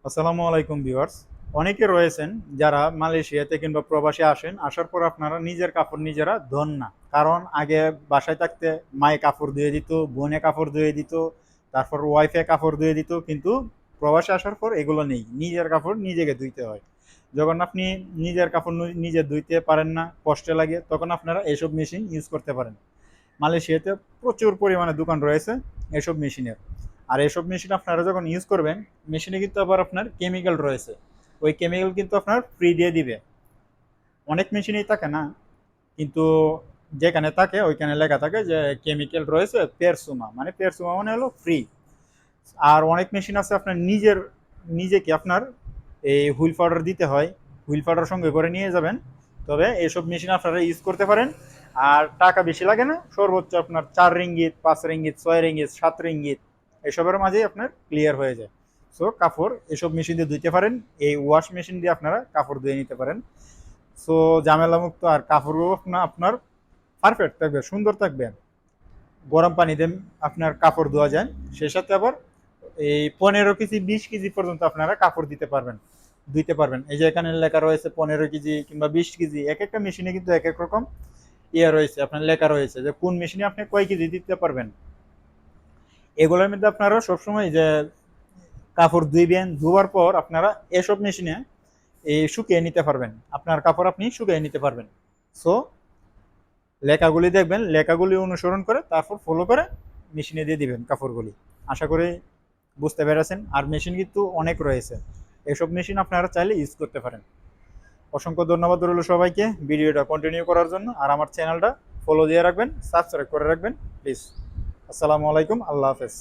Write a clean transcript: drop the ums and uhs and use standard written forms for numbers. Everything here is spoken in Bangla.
আসসালামু আলাইকুম ভিউয়ার্স। অনেকে রয়েছেন যারা মালয়েশিয়াতে কিংবা প্রবাসে আসেন, আসার পর আপনারা নিজের কাপড় নিজেরা ধোন না। কারণ আগে বাসায় থাকতে মায়ে কাপড় ধুয়ে দিত, বোনে কাপড় ধুয়ে দিত, তারপর ওয়াইফে কাপড় ধুয়ে দিত, কিন্তু প্রবাসে আসার পর এগুলো নেই, নিজের কাপড় নিজেকে ধুইতে হয়। যখন আপনি নিজের কাপড় নিজে ধুইতে পারেন না, কষ্ট লাগে, তখন আপনারা এসব মেশিন ইউজ করতে পারেন। মালয়েশিয়াতে প্রচুর পরিমাণে দোকান রয়েছে এসব মেশিনের। আর এসব মেশিন আপনারা যখন ইউজ করবেন, মেশিনে কিন্তু আবার আপনার কেমিক্যাল রয়েছে। ওই কেমিক্যাল কিন্তু আপনার ফ্রি দিয়ে দিবে। অনেক মেশিনেই থাকে না, কিন্তু যেখানে থাকে ওইখানে লেখা থাকে যে কেমিক্যাল রয়েছে পেরসুমা, মানে পেরসুমা মানে হলো ফ্রি। আর অনেক মেশিন আছে আপনার নিজেকে আপনার এই হুইল পাউডার দিতে হয়, হুইল পাউডার সঙ্গে করে নিয়ে যাবেন। তবে এইসব মেশিন আপনারা ইউজ করতে পারেন। আর টাকা বেশি লাগে না, সর্বোচ্চ আপনার 4 রিঙ্গিত, 5 রিঙ্গিত, 6 রিঙ্গিত, 7 রিঙ্গিত এসবের মাঝেই আপনার ক্লিয়ার হয়ে যায়। সো কাপড় এসব মেশিন দিয়ে ধুইতে পারেন, এই ওয়াশ মেশিন দিয়ে আপনারা কাপড় ধুয়ে নিতে পারেন। সো ঝামেলা মুক্ত, আর কাপড়ও আপনার পারফেক্ট থাকবে, সুন্দর থাকবে। গরম পানি দিয়ে আপনার কাপড় ধোয়া যায়, সেই সাথে আবার এই 15 কেজি 20 কেজি পর্যন্ত আপনারা কাপড় ধুইতে পারবেন। এই যে এখানে লেখা রয়েছে 15 কেজি কিংবা 20 কেজি, এক একটা মেশিনে কিন্তু এক এক রকম রয়েছে, আপনার লেখা রয়েছে যে কোন মেশিনে আপনি কয় কেজি দিতে পারবেন। এগুলোর মধ্যে আপনারা সবসময় যে কাপড় ধুইবেন, ধোয়ার পর আপনারা এসব মেশিনে শুকিয়ে নিতে পারবেন, আপনার কাপড় আপনি শুকিয়ে নিতে পারবেন। সো লেখাগুলি দেখবেন, লেখাগুলি অনুসরণ করে তারপর ফলো করে মেশিনে দিয়ে দিবেন কাপড়গুলি। আশা করি বুঝতে পেরেছেন। আর মেশিন কিন্তু অনেক রয়েছে, এসব মেশিন আপনারা চাইলে ইউজ করতে পারেন। অসংখ্য ধন্যবাদ রইল সবাইকে ভিডিওটা কন্টিনিউ করার জন্য। আর আমার চ্যানেলটা ফলো দিয়ে রাখবেন, সাবস্ক্রাইব করে রাখবেন প্লিজ। আসসালামু আলাইকুম, আল্লাহ হাফেজ।